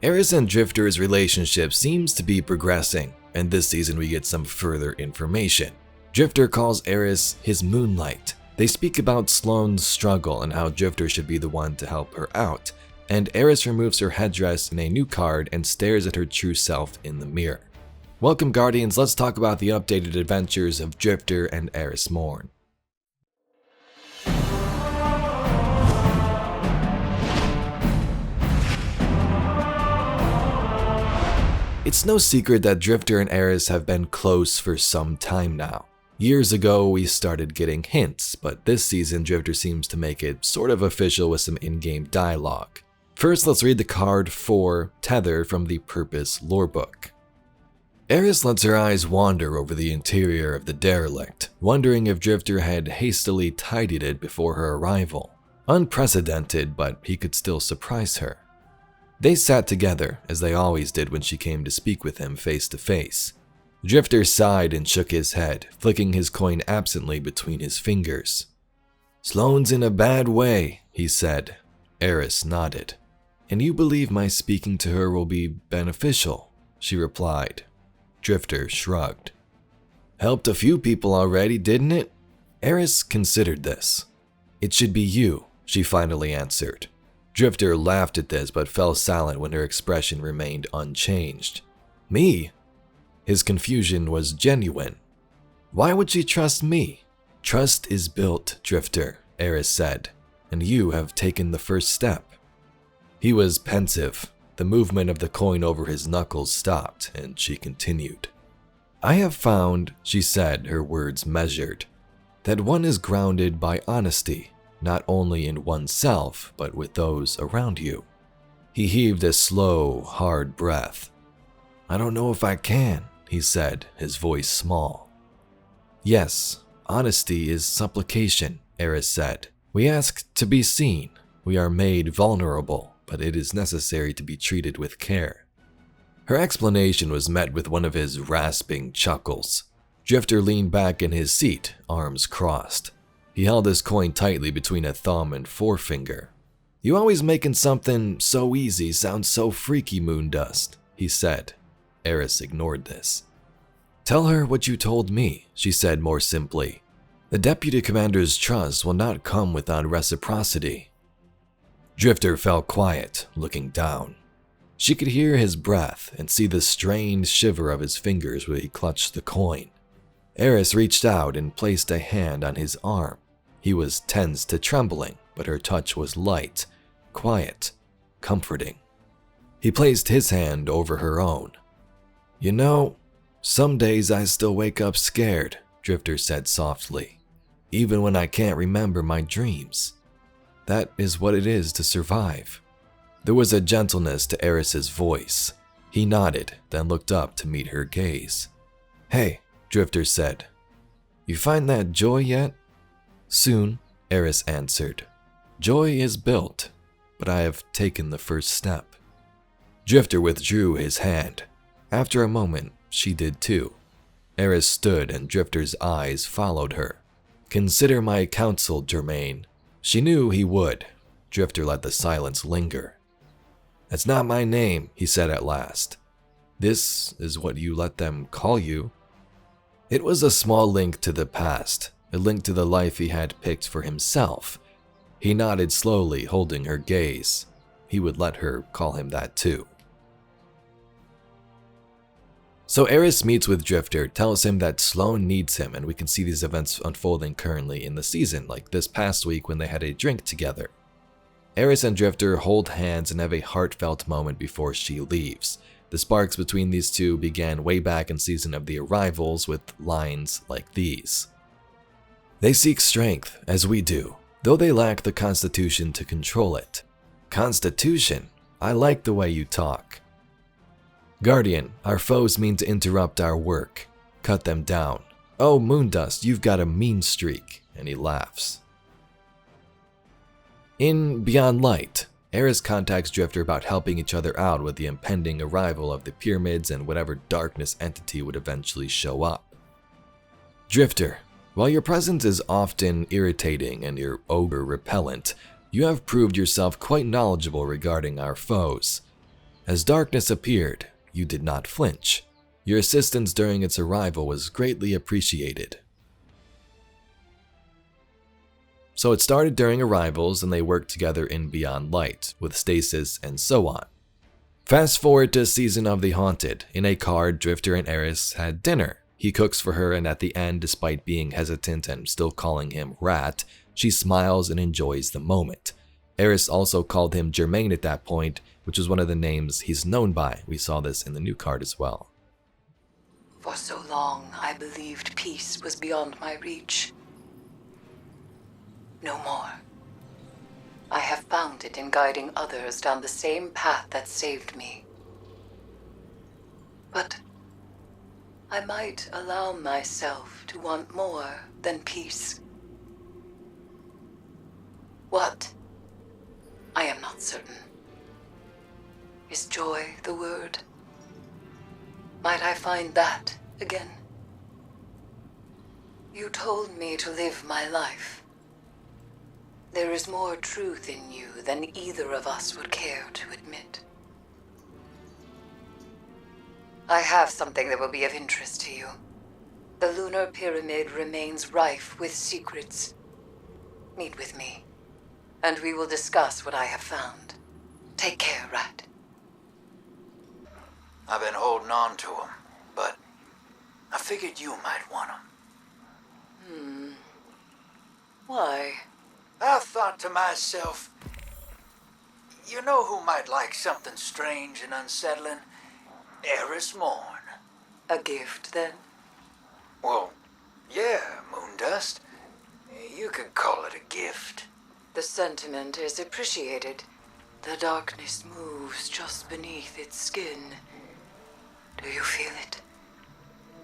Eris and Drifter's relationship seems to be progressing, and this season we get some further information. Drifter calls Eris his Moonlight. They speak about Sloane's struggle and how Drifter should be the one to help her out, and Eris removes her headdress in a new card and stares at her true self in the mirror. Welcome Guardians, let's talk about the updated adventures of Drifter and Eris Morn. It's no secret that Drifter and Eris have been close for some time now. Years ago, we started getting hints, but this season Drifter seems to make it sort of official with some in-game dialogue. First, let's read the card for Tether from the Purpose lorebook. Eris lets her eyes wander over the interior of the derelict, wondering if Drifter had hastily tidied it before her arrival. Unprecedented, but he could still surprise her. They sat together, as they always did when she came to speak with him face to face. Drifter sighed and shook his head, flicking his coin absently between his fingers. "Sloane's in a bad way," he said. Eris nodded. "And you believe my speaking to her will be beneficial?" she replied. Drifter shrugged. "Helped a few people already, didn't it?" Eris considered this. "It should be you," she finally answered. Drifter laughed at this but fell silent when her expression remained unchanged. "Me?" His confusion was genuine. "Why would she trust me?" "Trust is built, Drifter," Eris said, "and you have taken the first step." He was pensive. The movement of the coin over his knuckles stopped, and she continued. "I have found," she said, her words measured, "that one is grounded by honesty, not only in oneself, but with those around you." He heaved a slow, hard breath. "I don't know if I can," he said, his voice small. "Yes, honesty is supplication," Eris said. "We ask to be seen. We are made vulnerable, but it is necessary to be treated with care." Her explanation was met with one of his rasping chuckles. Drifter leaned back in his seat, arms crossed. He held his coin tightly between a thumb and forefinger. "You always making something so easy sound so freaky, Moondust," he said. Eris ignored this. "Tell her what you told me," she said more simply. "The Deputy Commander's trust will not come without reciprocity." Drifter fell quiet, looking down. She could hear his breath and see the strained shiver of his fingers where he clutched the coin. Eris reached out and placed a hand on his arm. He was tense to trembling, but her touch was light, quiet, comforting. He placed his hand over her own. "You know, some days I still wake up scared," Drifter said softly, "even when I can't remember my dreams. That is what it is to survive." There was a gentleness to Eris's voice. He nodded, then looked up to meet her gaze. "Hey," Drifter said, "you find that joy yet?" "Soon," Eris answered. "Joy is built, but I have taken the first step." Drifter withdrew his hand. After a moment, she did too. Eris stood and Drifter's eyes followed her. "Consider my counsel, Germain." She knew he would. Drifter let the silence linger. "That's not my name," he said at last. "This is what you let them call you." It was a small link to the past, a link to the life he had picked for himself. He nodded slowly, holding her gaze. He would let her call him that too. So Eris meets with Drifter, tells him that Sloane needs him, and we can see these events unfolding currently in the season, like this past week when they had a drink together. Eris and Drifter hold hands and have a heartfelt moment before she leaves. The sparks between these two began way back in season of the Arrivals with lines like these. "They seek strength, as we do, though they lack the constitution to control it." Constitution? I like the way you talk. "Guardian, our foes mean to interrupt our work. Cut them down. Oh, Moondust, you've got a mean streak," and he laughs. In Beyond Light, Eris contacts Drifter about helping each other out with the impending arrival of the pyramids and whatever darkness entity would eventually show up. "Drifter, while your presence is often irritating and your ogre repellent, you have proved yourself quite knowledgeable regarding our foes. As darkness appeared, you did not flinch. Your assistance during its arrival was greatly appreciated. So it started during arrivals and they worked together in Beyond Light, with stasis and so on. Fast forward to Season of the Haunted. In a card, Drifter and Eris had dinner. He cooks for her and at the end, despite being hesitant and still calling him Rat, she smiles and enjoys the moment. Eris also called him Germain at that point, which is one of the names he's known by. We saw this in the new card as well. For so long, I believed peace was beyond my reach. No more. I have found it in guiding others down the same path that saved me. But I might allow myself to want more than peace. What? I am not certain. Is joy the word? Might I find that again? You told me to live my life. There is more truth in you than either of us would care to admit. I have something that will be of interest to you. The lunar pyramid remains rife with secrets. Meet with me, and we will discuss what I have found. Take care, Rat. I've been holding on to them, but I figured you might want them. Why? I thought to myself, you know who might like something strange and unsettling? Eris Morn. A gift, then? Well, yeah, Moondust. You could call it a gift. The sentiment is appreciated. The darkness moves just beneath its skin. Do you feel it?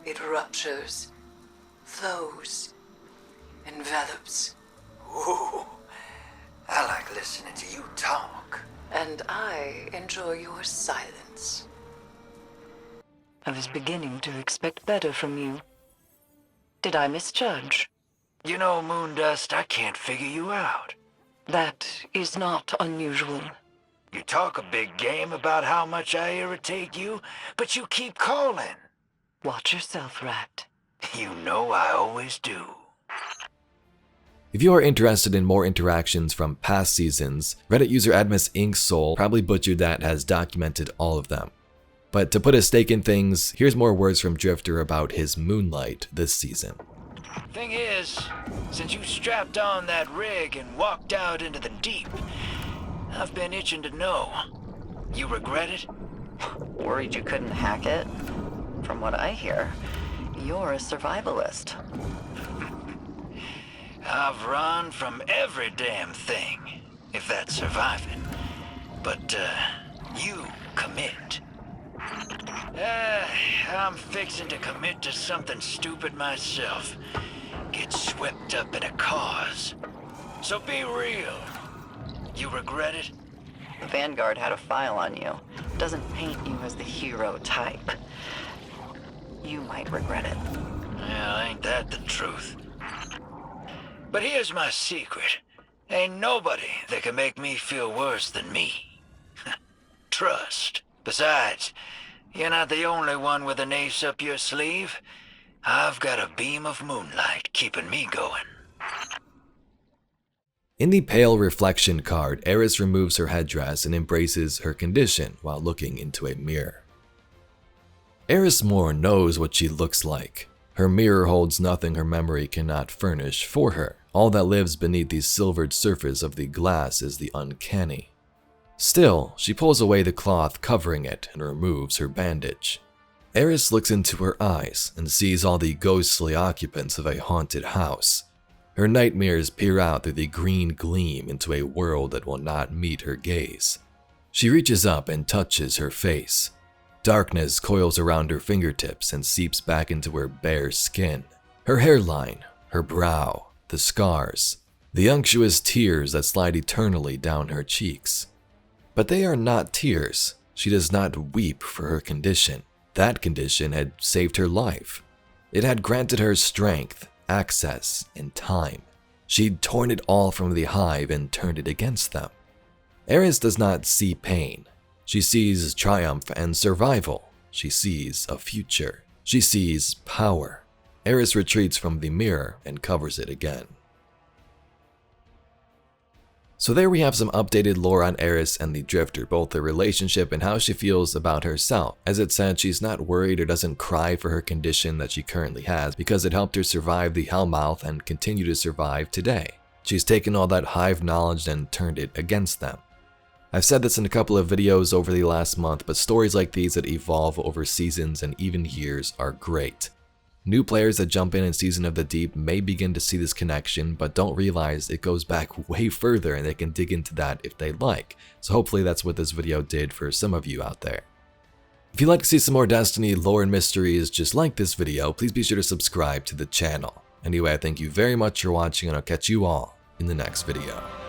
It ruptures, flows, envelops. Ooh, I like listening to you talk. And I enjoy your silence. I was beginning to expect better from you. Did I misjudge? You know, Moondust, I can't figure you out. That is not unusual. You talk a big game about how much I irritate you, but you keep calling. Watch yourself, Rat. You know I always do. If you are interested in more interactions from past seasons, Reddit user Admis Inksoul probably butchered that has documented all of them. But to put a stake in things, here's more words from Drifter about his Moonlight this season. Thing is, since you strapped on that rig and walked out into the deep, I've been itching to know. You regret it? Worried you couldn't hack it? From what I hear, you're a survivalist. I've run from every damn thing, if that's surviving. But, you commit. I'm fixing to commit to something stupid myself. Get swept up in a cause. So be real. You regret it? The Vanguard had a file on you. Doesn't paint you as the hero type. You might regret it. Well, ain't that the truth? But here's my secret. Ain't nobody that can make me feel worse than me. Trust. Besides, you're not the only one with an ace up your sleeve. I've got a beam of moonlight keeping me going. In the Pale Reflection card, Eris removes her headdress and embraces her condition while looking into a mirror. Eris Morn knows what she looks like. Her mirror holds nothing her memory cannot furnish for her. All that lives beneath the silvered surface of the glass is the uncanny. Still, she pulls away the cloth covering it and removes her bandage. Eris looks into her eyes and sees all the ghostly occupants of a haunted house. Her nightmares peer out through the green gleam into a world that will not meet her gaze. She reaches up and touches her face. Darkness coils around her fingertips and seeps back into her bare skin. Her hairline, her brow, the scars, the unctuous tears that slide eternally down her cheeks. But they are not tears. She does not weep for her condition. That condition had saved her life. It had granted her strength, access, and time. She'd torn it all from the hive and turned it against them. Eris does not see pain. She sees triumph and survival. She sees a future. She sees power. Eris retreats from the mirror and covers it again. So there we have some updated lore on Eris and the Drifter, both their relationship and how she feels about herself. As it said, she's not worried or doesn't cry for her condition that she currently has because it helped her survive the Hellmouth and continue to survive today. She's taken all that hive knowledge and turned it against them. I've said this in a couple of videos over the last month, but stories like these that evolve over seasons and even years are great. New players that jump in Season of the Deep may begin to see this connection, but don't realize it goes back way further and they can dig into that if they like. So hopefully that's what this video did for some of you out there. If you'd like to see some more Destiny lore and mysteries just like this video, please be sure to subscribe to the channel. Anyway, I thank you very much for watching and I'll catch you all in the next video.